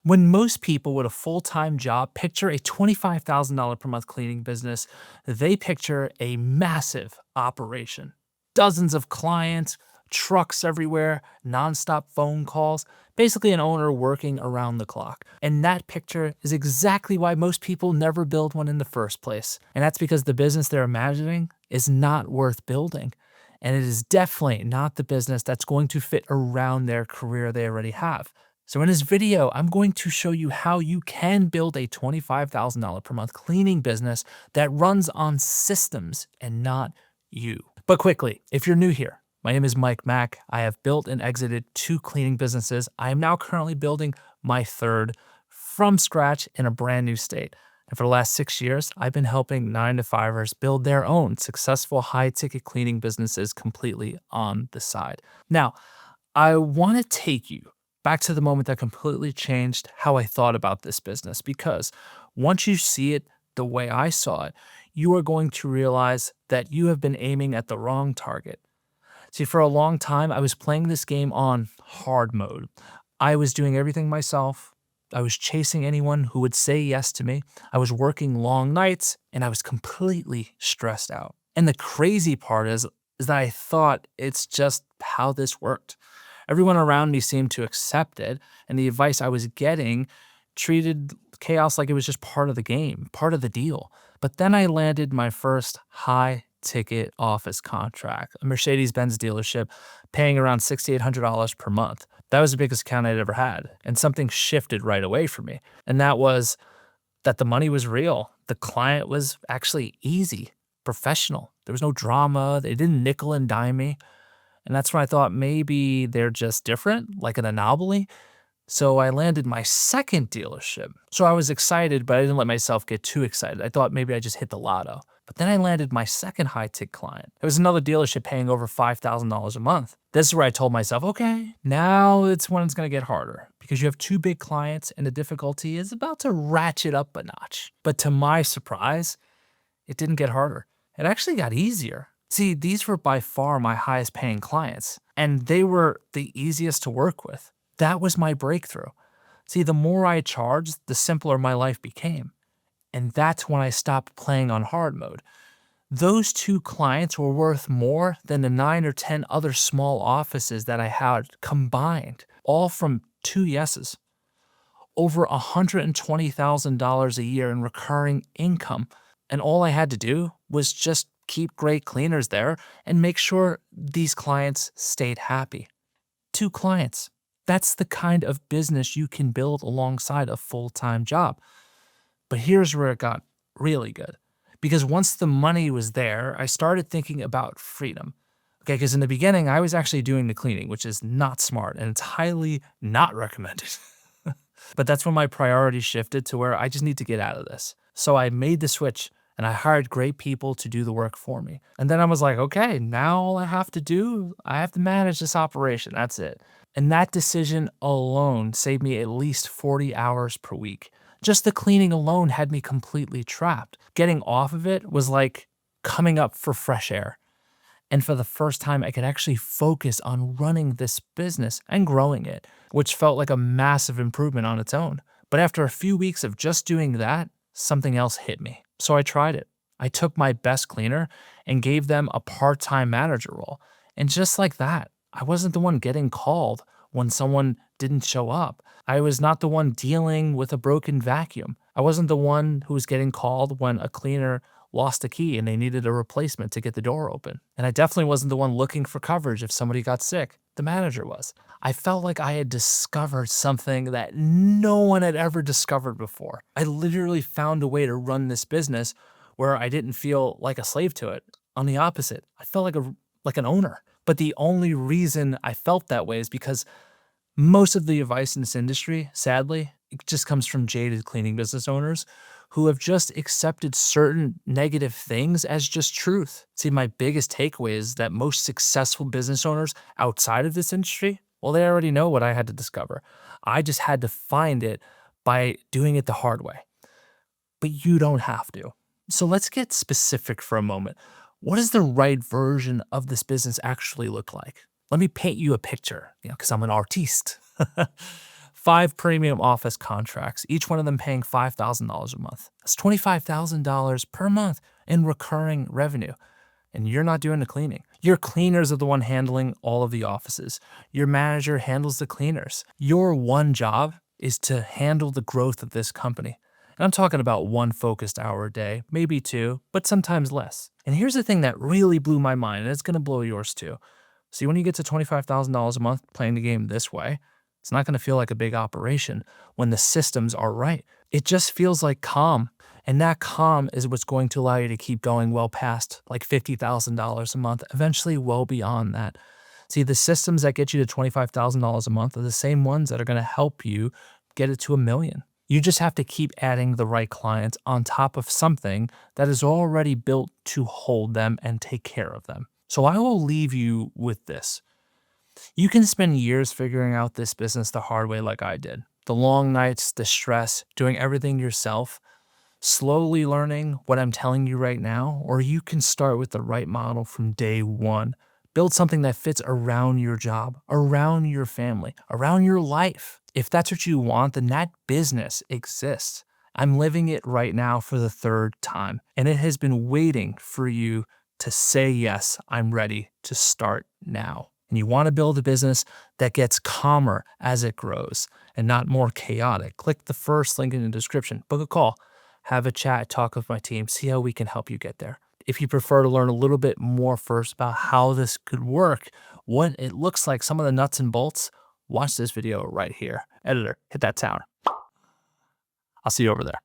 When most people with a full-time job picture a $25,000 per month cleaning business, they picture a massive operation. Dozens of clients, trucks everywhere, nonstop phone calls, basically an owner working around the clock. And that picture is exactly why most people never build one in the first place. And that's because the business they're imagining is not worth building. And it is definitely not the business that's going to fit around their career they already have. So in this video, I'm going to show you how you can build a $25,000 per month cleaning business that runs on systems and not you. But quickly, if you're new here, my name is Mike Mack. I have built and exited 2 cleaning businesses. I am now currently building my 3rd from scratch in a brand new state. And for the last 6 years, I've been helping 9-to-5ers build their own successful high-ticket cleaning businesses completely on the side. Now, I want to take you back to the moment that completely changed how I thought about this business, because once you see it the way I saw it, you are going to realize that you have been aiming at the wrong target. See, for a long time, I was playing this game on hard mode. I was doing everything myself. I was chasing anyone who would say yes to me. I was working long nights, and I was completely stressed out. And the crazy part is that I thought it's just how this worked. Everyone around me seemed to accept it, and the advice I was getting treated chaos like it was just part of the game, part of the deal. But then I landed my first high-ticket office contract, a Mercedes-Benz dealership, paying around $6,800 per month. That was the biggest account I'd ever had, and something shifted right away for me. And that was that the money was real. The client was actually easy, professional. There was no drama. They didn't nickel and dime me. And that's when I thought maybe they're just different, like an anomaly. So I landed my 2nd dealership. So I was excited, but I didn't let myself get too excited. I thought maybe I just hit the lotto. But then I landed my 2nd high-tick client. It was another dealership paying over $5,000 a month. This is where I told myself, okay, now it's when it's going to get harder, because you have 2 big clients and the difficulty is about to ratchet up a notch. But to my surprise, it didn't get harder. It actually got easier. See, these were by far my highest paying clients, and they were the easiest to work with. That was my breakthrough. See, the more I charged, the simpler my life became. And that's when I stopped playing on hard mode. Those 2 clients were worth more than the 9 or 10 other small offices that I had combined, all from 2 yeses. Over $120,000 a year in recurring income. And all I had to do was just keep great cleaners there and make sure these clients stayed happy. 2 clients. That's the kind of business you can build alongside a full-time job. But here's where it got really good. Because once the money was there, I started thinking about freedom. Okay, because in the beginning, I was actually doing the cleaning, which is not smart, and it's highly not recommended. But that's when my priorities shifted to where I just need to get out of this. So I made the switch, and I hired great people to do the work for me. And then I was like, okay, now all I have to do, I have to manage this operation. That's it. And that decision alone saved me at least 40 hours per week. Just the cleaning alone had me completely trapped. Getting off of it was like coming up for fresh air. And for the first time, I could actually focus on running this business and growing it, which felt like a massive improvement on its own. But after a few weeks of just doing that, something else hit me. So I tried it. I took my best cleaner and gave them a part-time manager role. And just like that, I wasn't the one getting called when someone didn't show up. I was not the one dealing with a broken vacuum. I wasn't the one who was getting called when a cleaner lost a key and they needed a replacement to get the door open. And I definitely wasn't the one looking for coverage if somebody got sick. The manager was. I felt like I had discovered something that no one had ever discovered before. I literally found a way to run this business where I didn't feel like a slave to it. On the opposite, I felt like an owner. But the only reason I felt that way is because most of the advice in this industry, sadly, it just comes from jaded cleaning business owners who have just accepted certain negative things as just truth. See, my biggest takeaway is that most successful business owners outside of this industry, well, they already know what I had to discover. I just had to find it by doing it the hard way. But you don't have to. So let's get specific for a moment. What does the right version of this business actually look like? Let me paint you a picture, because I'm an artiste. 5 premium office contracts, each one of them paying $5,000 a month. That's $25,000 per month in recurring revenue. And you're not doing the cleaning. Your cleaners are the one handling all of the offices. Your manager handles the cleaners. Your one job is to handle the growth of this company. And I'm talking about 1 focused hour a day, maybe 2, but sometimes less. And here's the thing that really blew my mind, and it's gonna blow yours too. See, when you get to $25,000 a month playing the game this way, it's not gonna feel like a big operation when the systems are right. It just feels like calm. And that calm is what's going to allow you to keep going well past like $50,000 a month, eventually well beyond that. See, the systems that get you to $25,000 a month are the same ones that are going to help you get it to $1 million. You just have to keep adding the right clients on top of something that is already built to hold them and take care of them. So I will leave you with this. You can spend years figuring out this business the hard way like I did. The long nights, the stress, doing everything yourself, slowly learning what I'm telling you right now, or you can start with the right model from day one. Build something that fits around your job, around your family, around your life. If that's what you want, then that business exists. I'm living it right now for the 3rd time, and it has been waiting for you to say, yes, I'm ready to start now. And you want to build a business that gets calmer as it grows and not more chaotic. Click the first link in the description, book a call, have a chat, talk with my team, see how we can help you get there. If you prefer to learn a little bit more first about how this could work, what it looks like, some of the nuts and bolts, watch this video right here. Editor, hit that tower. I'll see you over there.